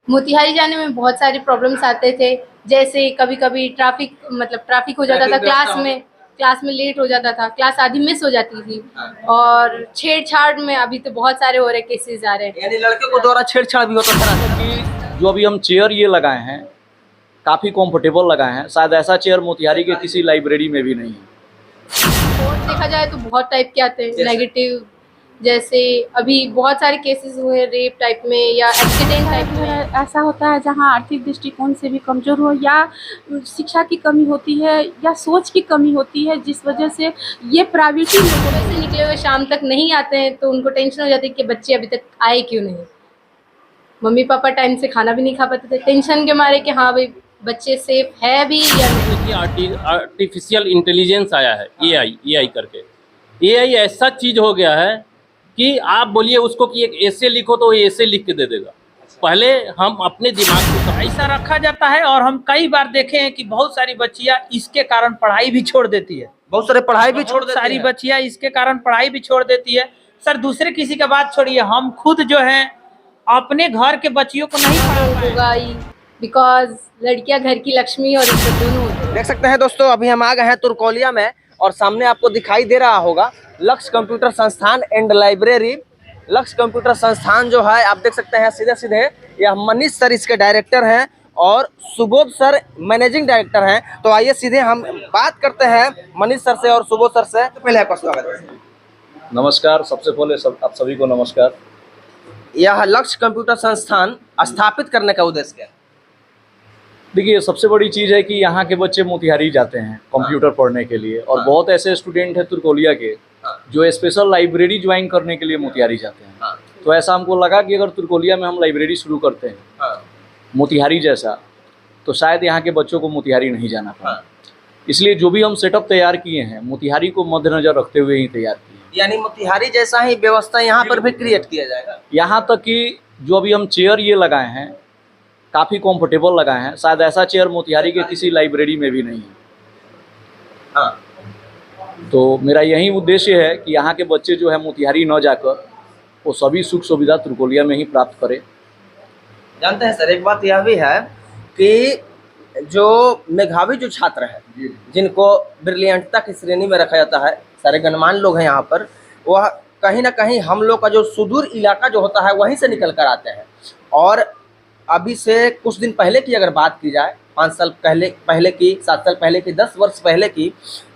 मोतिहारी जाने में बहुत सारी प्रॉब्लम्स आते थे। जैसे कभी-कभी ट्रैफिक हो जाता था क्लास में लेट हो जाता था, क्लास आधी मिस हो जाती थी। और छेड़छाड़ में अभी तो बहुत सारे हो रहे केसेस आ रहे हैं। यानी लड़के को द्वारा छेड़छाड़ भी होता था कि जो अभी हम चेयर ये लगाए हैं काफ़ी कंफर्टेबल लगाए हैं, शायद ऐसा चेयर मोतिहारी के किसी लाइब्रेरी में भी नहीं है। और देखा जाए तो बहुत टाइप के आते हैं नेगेटिव। जैसे अभी बहुत सारे केसेस हुए रेप टाइप में या एक्सीडेंट टाइप में। ऐसा होता है जहाँ आर्थिक दृष्टिकोण से भी कमज़ोर हो या शिक्षा की कमी होती है या सोच की कमी होती है, जिस वजह से ये प्राइवेटी सुबह से निकले हुए शाम तक नहीं आते हैं तो उनको टेंशन हो जाती है कि बच्चे अभी तक आए क्यों नहीं। मम्मी पापा टाइम से खाना भी नहीं खा पाते थे टेंशन के मारे कि हाँ भाई बच्चे सेफ है भी या नहीं। आर्टिफिशियल इंटेलिजेंस आया है, एआई करके। एआई ऐसा चीज़ हो गया है कि आप बोलिए उसको कि एक ऐसे लिखो तो वो ऐसे लिख के दे देगा। पहले हम अपने दिमाग को ऐसा रखा जाता है और हम कई बार देखे हैं कि बहुत सारी बच्चियां इसके कारण पढ़ाई भी छोड़ देती है। बहुत सारी बच्चियां इसके कारण पढ़ाई भी छोड़ देती है। सर दूसरे किसी का बात छोड़िए, हम खुद जो है अपने घर के बच्चियों को नहीं पढ़ा होगा बिकॉज लड़कियां घर की लक्ष्मी और इज्जत दोनों होती है। देख सकते हैं दोस्तों, अभी हम आ गए हैं तुरकोलिया में और सामने आपको दिखाई दे रहा होगा लक्ष्य कंप्यूटर संस्थान एंड लाइब्रेरी। लक्ष्य कंप्यूटर संस्थान जो है आप देख सकते हैं सीधे सीधे यह मनीष सर इसके डायरेक्टर हैं और सुबोध सर मैनेजिंग डायरेक्टर हैं। तो आइए सीधे हम बात करते हैं मनीष सर से और सुबोध सर से। तो पहले आपका स्वागत है। नमस्कार, सबसे पहले आप सभी को नमस्कार। यह लक्ष्य कंप्यूटर संस्थान स्थापित करने का उद्देश्य क्या है? देखिए, सबसे बड़ी चीज़ है कि यहाँ के बच्चे मोतिहारी जाते हैं कंप्यूटर पढ़ने के लिए और बहुत ऐसे स्टूडेंट हैं तुरकोलिया के जो स्पेशल लाइब्रेरी ज्वाइन करने के लिए मोतिहारी जाते हैं। तो ऐसा हमको लगा कि अगर तुरकोलिया में हम लाइब्रेरी शुरू करते हैं मोतिहारी जैसा, तो शायद यहाँ के बच्चों को मोतिहारी नहीं जाना पड़े। इसलिए जो भी हम सेटअप तैयार किए हैं मोतिहारी को मद्देनजर रखते हुए ही तैयार किए हैं। यानी मोतिहारी जैसा ही व्यवस्था यहाँ पर भी क्रिएट किया जाएगा। यहाँ तक कि जो अभी हम चेयर ये लगाए हैं काफ़ी कंफर्टेबल लगाए हैं, शायद ऐसा चेयर मोतिहारी के किसी लाइब्रेरी में भी नहीं है। तो मेरा यही उद्देश्य है कि यहाँ के बच्चे जो है मोतिहारी न जाकर वो सभी सुख सुविधा तुरकोलिया में ही प्राप्त करें। जानते हैं सर, एक बात यह भी है कि जो मेधावी जो छात्र है जिनको ब्रिलियंटता की श्रेणी में रखा जाता है, सारे गणमान्य लोग हैं यहाँ पर, वह कहीं ना कहीं हम लोग का जो सुदूर इलाका जो होता है वहीं से निकल कर आते हैं। और अभी से कुछ दिन पहले की अगर बात की जाए, 5 साल पहले की, 7 साल पहले की, 10 वर्ष पहले की,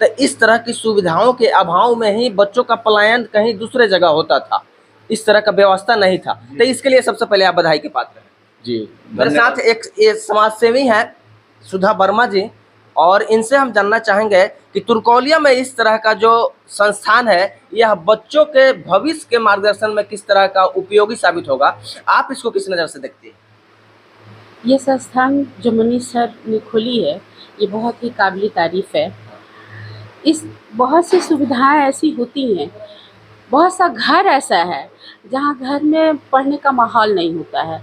तो इस तरह की सुविधाओं के अभाव में ही बच्चों का पलायन कहीं दूसरे जगह होता था। इस तरह का व्यवस्था नहीं था। तो इसके लिए सबसे पहले आप बधाई के पात्र हैं जी। मेरे साथ एक समाजसेवी हैं सुधा वर्मा जी, और इनसे हम जानना चाहेंगे कि तुरकोलिया में इस तरह का जो संस्थान है यह बच्चों के भविष्य के मार्गदर्शन में किस तरह का उपयोगी साबित होगा। आप इसको किस नज़र से देखती हैं? ये संस्थान जो मनीष सर ने खोली है ये बहुत ही काबिल तारीफ़ है। इस बहुत सी सुविधाएं ऐसी होती हैं, बहुत सा घर ऐसा है जहाँ घर में पढ़ने का माहौल नहीं होता है।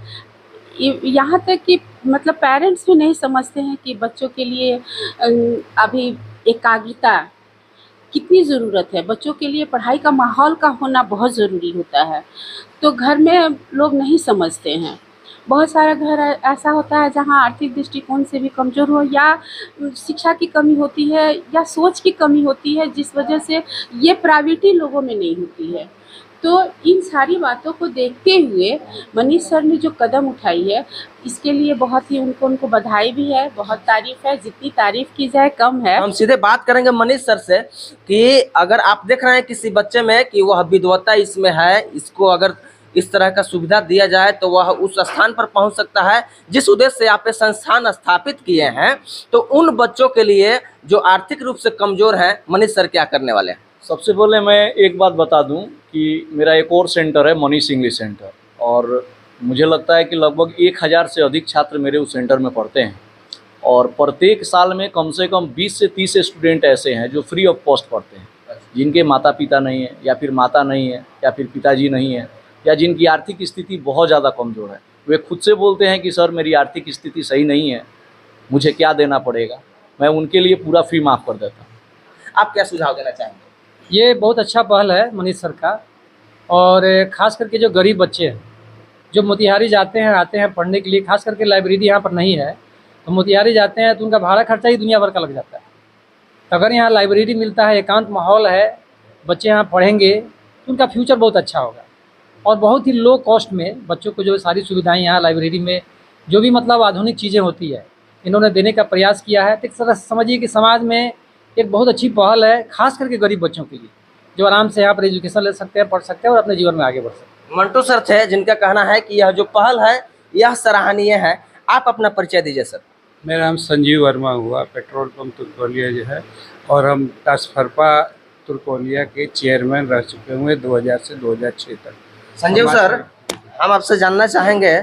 यहाँ तक कि मतलब पेरेंट्स भी नहीं समझते हैं कि बच्चों के लिए अभी एकाग्रता कितनी ज़रूरत है। बच्चों के लिए पढ़ाई का माहौल का होना बहुत ज़रूरी होता है, तो घर में लोग नहीं समझते हैं। बहुत सारा घर ऐसा होता है जहाँ आर्थिक दृष्टिकोण से भी कमज़ोर हो या शिक्षा की कमी होती है या सोच की कमी होती है, जिस वजह से ये प्राइवेटी लोगों में नहीं होती है। तो इन सारी बातों को देखते हुए मनीष सर ने जो कदम उठाई है इसके लिए बहुत ही उनको बधाई भी है, बहुत तारीफ़ है। जितनी तारीफ़ की जाए कम है। हम सीधे बात करेंगे मनीष सर से कि अगर आप देख रहे हैं किसी बच्चे में कि वह विद्वता इसमें है, इसको अगर इस तरह का सुविधा दिया जाए तो वह उस स्थान पर पहुंच सकता है जिस उद्देश्य से आप संस्थान स्थापित किए हैं, तो उन बच्चों के लिए जो आर्थिक रूप से कमज़ोर हैं, मनीष सर क्या करने वाले हैं? सबसे पहले मैं एक बात बता दूं कि मेरा एक और सेंटर है मनीष इंग्लिश सेंटर, और मुझे लगता है कि लगभग 1000 से अधिक छात्र मेरे उस सेंटर में पढ़ते हैं और प्रत्येक साल में कम से कम 20 से 30 स्टूडेंट ऐसे हैं जो फ्री ऑफ कॉस्ट पढ़ते हैं, जिनके माता पिता नहीं है या फिर माता नहीं है या फिर पिताजी नहीं है या जिनकी आर्थिक स्थिति बहुत ज़्यादा कमज़ोर है। वे खुद से बोलते हैं कि सर मेरी आर्थिक स्थिति सही नहीं है, मुझे क्या देना पड़ेगा। मैं उनके लिए पूरा फी माफ़ कर देता हूँ। आप क्या सुझाव देना चाहेंगे? ये बहुत अच्छा पहल है मनीष सर का, और ख़ास करके जो गरीब बच्चे हैं जो मोतिहारी जाते हैं आते हैं पढ़ने के लिए, खास करके लाइब्रेरी यहाँ पर नहीं है, तो मोतिहारी जाते हैं तो उनका भाड़ा खर्चा ही दुनिया भर का लग जाता है। तो अगर यहाँ लाइब्रेरी मिलता है, एकांत माहौल है, बच्चे यहाँ पढ़ेंगे तो उनका फ्यूचर बहुत अच्छा होगा। और बहुत ही लो कॉस्ट में बच्चों को जो सारी सुविधाएं यहाँ लाइब्रेरी में जो भी मतलब आधुनिक चीज़ें होती है इन्होंने देने का प्रयास किया है। तो एक तरह से समझिए कि समाज में एक बहुत अच्छी पहल है, खास करके गरीब बच्चों के लिए, जो आराम से यहाँ पर एजुकेशन ले सकते हैं, पढ़ सकते हैं और अपने जीवन में आगे बढ़ सकते हैं। मंटू सर थे जिनका कहना है कि यह जो पहल है यह सराहनीय है। आप अपना परिचय दीजिए सर। मेरा नाम संजीव वर्मा हुआ, पेट्रोल पंप तुर्कोलिया जो है, और हम टास्फरपा तुर्कोलिया के चेयरमैन रह चुके हुए 2000 से 2006 तक। संजीव सर, हम आपसे जानना चाहेंगे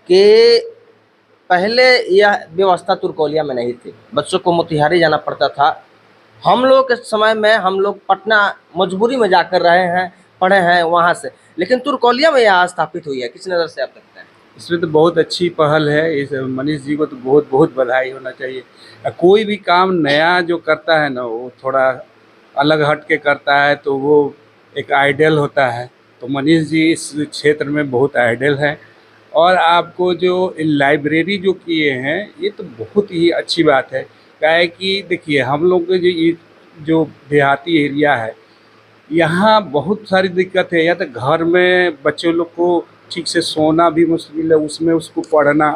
कि पहले यह व्यवस्था तुर्कोलिया में नहीं थी, बच्चों को मोतिहारी जाना पड़ता था। हम लोग के समय में हम लोग पटना मजबूरी में जाकर रहे हैं, पढ़े हैं वहाँ से, लेकिन तुर्कोलिया में यह स्थापित हुई है। किस नज़र से आप देखते हैं? इसमें तो बहुत अच्छी पहल है। इस मनीष जी को तो बहुत बहुत बधाई होना चाहिए। कोई भी काम नया जो करता है ना, वो थोड़ा अलग हट के करता है तो वो एक आइडियल होता है। तो मनीष जी इस क्षेत्र में बहुत आइडियल है। और आपको जो लाइब्रेरी जो किए हैं ये तो बहुत ही अच्छी बात है। क्या है कि देखिए, हम लोग के जो देहाती एरिया है यहाँ बहुत सारी दिक्कत है। या तो घर में बच्चों लोग को ठीक से सोना भी मुश्किल है, उसमें उसको पढ़ना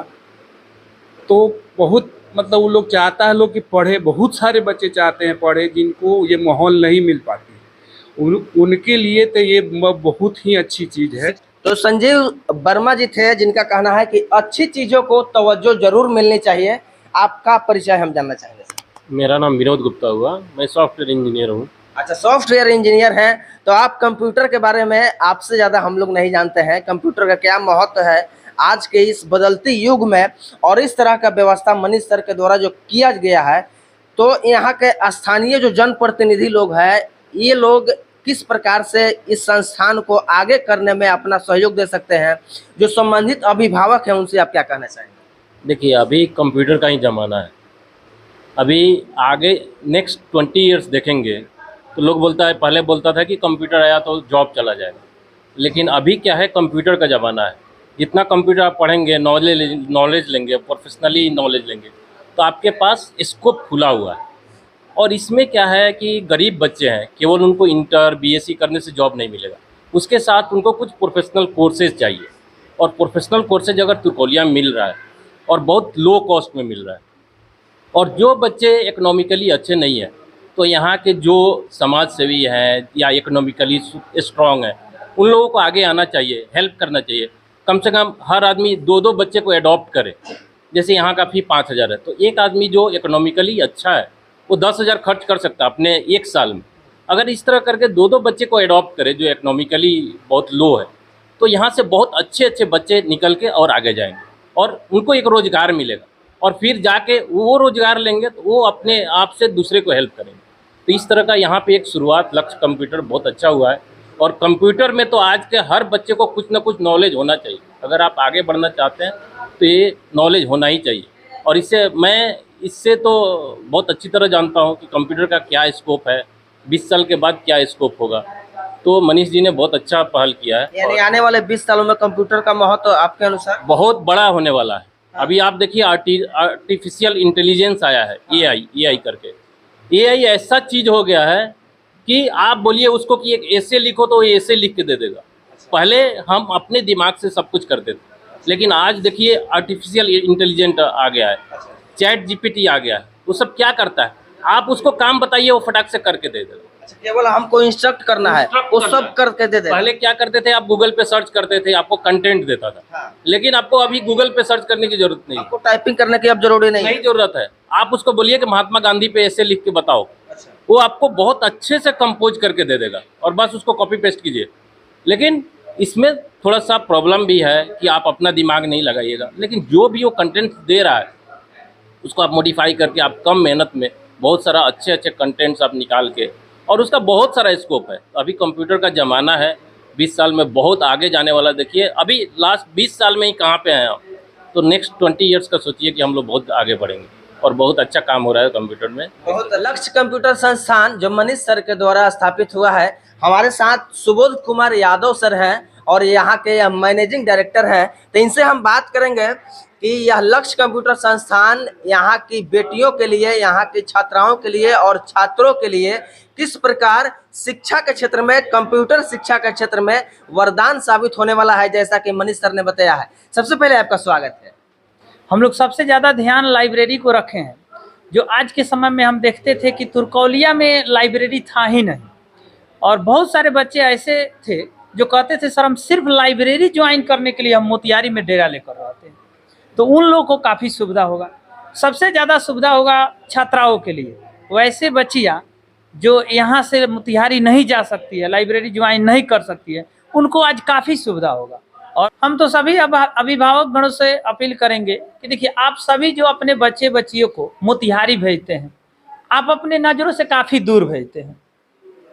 तो बहुत मतलब वो लोग चाहता है लोग कि पढ़े, बहुत सारे बच्चे चाहते हैं पढ़े जिनको ये माहौल नहीं मिल पाती है। उनके लिए तो ये बहुत ही अच्छी चीज़ है। तो संजीव वर्मा जी थे जिनका कहना है कि अच्छी चीज़ों को तवज्जो जरूर मिलनी चाहिए। आपका परिचय हम जानना चाहेंगे सर। मेरा नाम विनोद गुप्ता हुआ, मैं सॉफ्टवेयर इंजीनियर हूँ। अच्छा, सॉफ्टवेयर इंजीनियर हैं, तो आप कंप्यूटर के बारे में आपसे ज़्यादा हम लोग नहीं जानते हैं। कंप्यूटर का क्या महत्व है आज के इस बदलते युग में, और इस तरह का व्यवस्था मनीष सर के द्वारा जो किया गया है, तो यहाँ के स्थानीय जो जनप्रतिनिधि लोग हैं ये लोग किस प्रकार से इस संस्थान को आगे करने में अपना सहयोग दे सकते हैं, जो संबंधित अभिभावक हैं उनसे आप क्या कहना चाहेंगे? देखिए, अभी कंप्यूटर का ही ज़माना है। अभी आगे नेक्स्ट 20 ईयर्स देखेंगे तो लोग बोलता है, पहले बोलता था कि कंप्यूटर आया तो जॉब चला जाएगा, लेकिन अभी क्या है, कंप्यूटर का ज़माना है। जितना कंप्यूटर आप पढ़ेंगे, नॉलेज लेंगे, प्रोफेशनली नॉलेज लेंगे, तो आपके पास स्कोप खुला हुआ है। और इसमें क्या है कि गरीब बच्चे हैं, केवल उनको इंटर बीएससी करने से जॉब नहीं मिलेगा, उसके साथ उनको कुछ प्रोफेशनल कोर्सेज चाहिए। और प्रोफेशनल कोर्सेज अगर तुर्कोलिया में मिल रहा है और बहुत लो कॉस्ट में मिल रहा है, और जो बच्चे इकोनॉमिकली अच्छे नहीं हैं, तो यहाँ के जो समाज सेवी हैं या इकोनॉमिकली स्ट्रॉन्ग हैं, उन लोगों को आगे आना चाहिए, हेल्प करना चाहिए। कम से कम हर आदमी 2-2 बच्चे को एडॉप्ट करे। जैसे यहाँ का फी 5000 है, तो एक आदमी जो इकोनॉमिकली अच्छा है वो 10,000 खर्च कर सकता है अपने एक साल में। अगर इस तरह करके 2-2 बच्चे को एडॉप्ट करे जो इकोनॉमिकली बहुत लो है, तो यहाँ से बहुत अच्छे अच्छे बच्चे निकल के और आगे जाएंगे और उनको एक रोज़गार मिलेगा, और फिर जाके वो रोज़गार लेंगे तो वो अपने आप से दूसरे को हेल्प करेंगे। तो इस तरह का यहाँ पे एक शुरुआत लक्ष्य कंप्यूटर बहुत अच्छा हुआ है। और कंप्यूटर में तो आज के हर बच्चे को कुछ ना कुछ नॉलेज होना चाहिए। अगर आप आगे बढ़ना चाहते हैं तो ये नॉलेज होना ही चाहिए। और इससे तो बहुत अच्छी तरह जानता हूँ कि कंप्यूटर का क्या स्कोप है, 20 साल के बाद क्या स्कोप होगा। तो मनीष जी ने बहुत अच्छा पहल किया है। यानी आने वाले 20 सालों में कंप्यूटर का महत्व आपके अनुसार बहुत बड़ा होने वाला है। अभी आप देखिए, आर्टिफिशियल इंटेलिजेंस आया है, एआई करके। एआई ऐसा चीज़ हो गया है कि आप बोलिए उसको कि एक ऐसे लिखो तो ये ऐसे लिख के दे देगा। पहले हम अपने दिमाग से सब कुछ करते थे, लेकिन आज देखिए आर्टिफिशियल इंटेलिजेंट आ गया है, चैट जीपीटी आ गया है। वो सब क्या करता है, आप उसको काम बताइए वो फटाक से करके दे देगा। केवल हमको इंस्ट्रक्ट करना है, वो सब करके दे देगा। पहले क्या करते थे, आप गूगल पे सर्च करते थे, आपको कंटेंट देता था। हाँ। लेकिन आपको अभी गूगल पे सर्च करने की जरूरत नहीं, आपको टाइपिंग करने की अब जरूरी नहीं जरूरत है। आप उसको बोलिए कि महात्मा गांधी पे ऐसे लिख के बताओ, वो आपको बहुत अच्छे से कंपोज करके दे देगा, और बस उसको कॉपी पेस्ट कीजिए। लेकिन इसमें थोड़ा सा प्रॉब्लम भी है कि आप अपना दिमाग नहीं लगाइएगा, लेकिन जो भी वो कंटेंट दे रहा है उसको आप मॉडिफाई करके आप कम मेहनत में बहुत सारा अच्छे अच्छे कंटेंट्स आप निकाल के, और उसका बहुत सारा स्कोप है। अभी कंप्यूटर का ज़माना है, 20 साल में बहुत आगे जाने वाला। देखिए अभी लास्ट 20 साल में ही कहाँ पे हैं आप, तो नेक्स्ट 20 ईयर्स का सोचिए कि हम लोग बहुत आगे बढ़ेंगे, और बहुत अच्छा काम हो रहा है कंप्यूटर में। बहुत लक्ष्य कंप्यूटर संस्थान जो मनीष सर के द्वारा स्थापित हुआ है। हमारे साथ सुबोध कुमार यादव सर हैं, और यहाँ के मैनेजिंग डायरेक्टर हैं। तो इनसे हम बात करेंगे कि यह लक्ष्य कंप्यूटर संस्थान यहाँ की बेटियों के लिए, यहाँ की छात्राओं के लिए और छात्रों के लिए किस प्रकार शिक्षा के क्षेत्र में, कंप्यूटर शिक्षा के क्षेत्र में वरदान साबित होने वाला है, जैसा कि मनीष सर ने बताया है। सबसे पहले आपका स्वागत है। हम लोग सबसे ज़्यादा ध्यान लाइब्रेरी को रखे हैं। जो आज के समय में हम देखते थे कि तुर्कौलिया में लाइब्रेरी था ही नहीं, और बहुत सारे बच्चे ऐसे थे जो कहते थे सर हम सिर्फ लाइब्रेरी ज्वाइन करने के लिए हम मोतिहारी में डेरा लेकर रहते हैं। तो उन लोगों को काफ़ी सुविधा होगा। सबसे ज़्यादा सुविधा होगा छात्राओं के लिए। वैसे बच्चियाँ जो यहाँ से मोतिहारी नहीं जा सकती है, लाइब्रेरी ज्वाइन नहीं कर सकती है, उनको आज काफ़ी सुविधा होगा। और हम तो सभी अभिभावक गणों से अपील करेंगे कि देखिए, आप सभी जो अपने बच्चे बच्चियों को मोतिहारी भेजते हैं, आप अपने नज़रों से काफ़ी दूर भेजते हैं।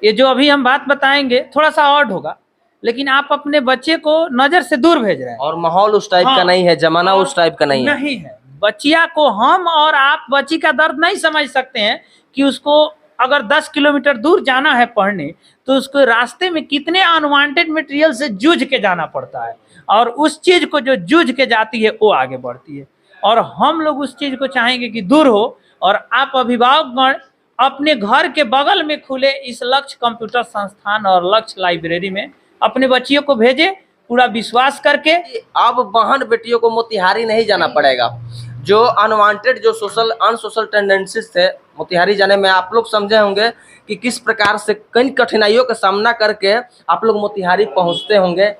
ये जो अभी हम बात बताएंगे थोड़ा सा ऑड होगा, लेकिन आप अपने बच्चे को नज़र से दूर भेज रहे हैं। और माहौल उस टाइप का नहीं है, जमाना उस टाइप का नहीं है। बच्चिया को हम और आप बच्ची का दर्द नहीं समझ सकते हैं कि उसको अगर 10 किलोमीटर दूर जाना है पढ़ने, तो उसको रास्ते में कितने अनवांटेड मटेरियल से जूझ के जाना पड़ता है, और उस चीज़ को जो जूझ के जाती है वो आगे बढ़ती है। और हम लोग उस चीज़ को चाहेंगे कि दूर हो, और आप अभिभावकगण अपने घर के बगल में खुले इस लक्ष्य कंप्यूटर संस्थान और लक्ष्य लाइब्रेरी में अपने बच्चियों को भेजें, पूरा विश्वास करके। अब बहन बेटियों को मोतिहारी नहीं जाना पड़ेगा। जो अनवांटेड, जो अनसोशल टेंडेंसीज थे मोतिहारी जाने में, आप लोग समझे होंगे कि किस प्रकार से कई कठिनाइयों का सामना करके आप लोग मोतिहारी पहुंचते होंगे।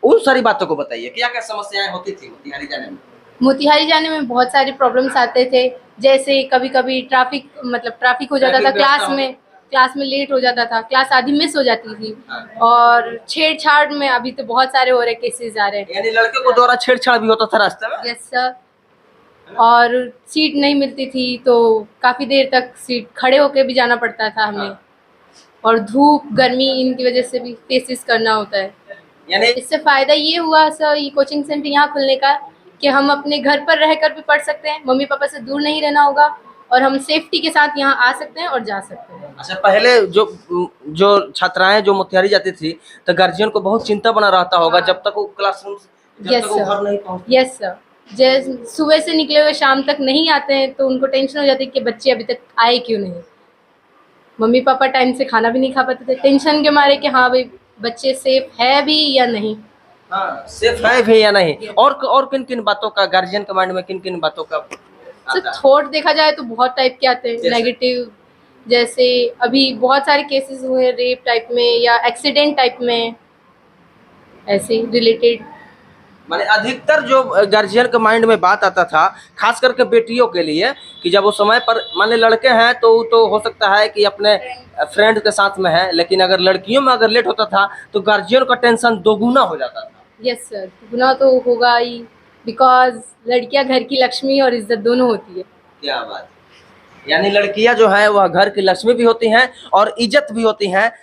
उन सारी बातों को बताइए, क्या क्या समस्याएं होती थी मोतिहारी जाने में? मोतिहारी जाने में बहुत सारे प्रॉब्लम्स आते थे, जैसे कभी कभी ट्रैफिक हो जाता था, क्लास में लेट हो जाता था, क्लास आधी मिस हो जाती थी, और छेड़छाड़ में अभी तो बहुत सारे हो रहे केसेस आ रहे हैं। यानी लड़के को द्वारा छेड़छाड़ भी होता था रास्ते में? Yes sir. और सीट नहीं मिलती थी तो काफ़ी देर तक सीट खड़े होके भी जाना पड़ता था हमें, और धूप गर्मी इनकी वजह से भी फेसेस करना होता है। यानी इससे फ़ायदा ये हुआ सर, ये कोचिंग सेंटर यहाँ खुलने का, कि हम अपने घर पर रहकर भी पढ़ सकते हैं, मम्मी पापा से दूर नहीं रहना होगा, और हम सेफ्टी के साथ यहाँ आ सकते हैं और जा सकते हैं। अच्छा, पहले जो छात्राएं जो मोतिहारी जाती थी तो गार्जियन को बहुत चिंता बना रहता होगा जब तक वो क्लासरूम, जब तक वो घर नहीं पहुंचते। Yes sir. जैसे सुबह से निकले हुए शाम तक नहीं आते हैं तो उनको टेंशन हो जाती है कि बच्चे अभी तक आए क्यों नहीं। मम्मी पापा टाइम से खाना भी नहीं खा पाते थे, टेंशन के मारे कि हाँ भाई बच्चे सेफ है भी या नहीं। हाँ, सेफ है भी या नहीं। और किन किन बातों का गार्जियन के माइंड में, किन किन बातों का सर थॉट देखा जाए तो बहुत टाइप के आते हैं नेगेटिव। जैसे अभी बहुत सारे केसेस हुए रेप टाइप में या एक्सीडेंट टाइप में, ऐसे रिलेटेड। माने अधिकतर जो गार्जियन के माइंड में बात आता था, खास करके बेटियों के लिए, कि जब वो समय पर, माने लड़के हैं तो हो सकता है कि अपने फ्रेंड के साथ में है, लेकिन अगर लड़कियों में अगर लेट होता था तो गार्जियन का टेंशन दोगुना हो जाता था। यस सर, दोगुना तो होगा ही, बिकॉज लड़कियां घर की लक्ष्मी और इज्जत दोनों होती है। क्या बात है। यानी लड़कियां जो है वह घर की लक्ष्मी भी होती हैं और इज्जत भी होती हैं।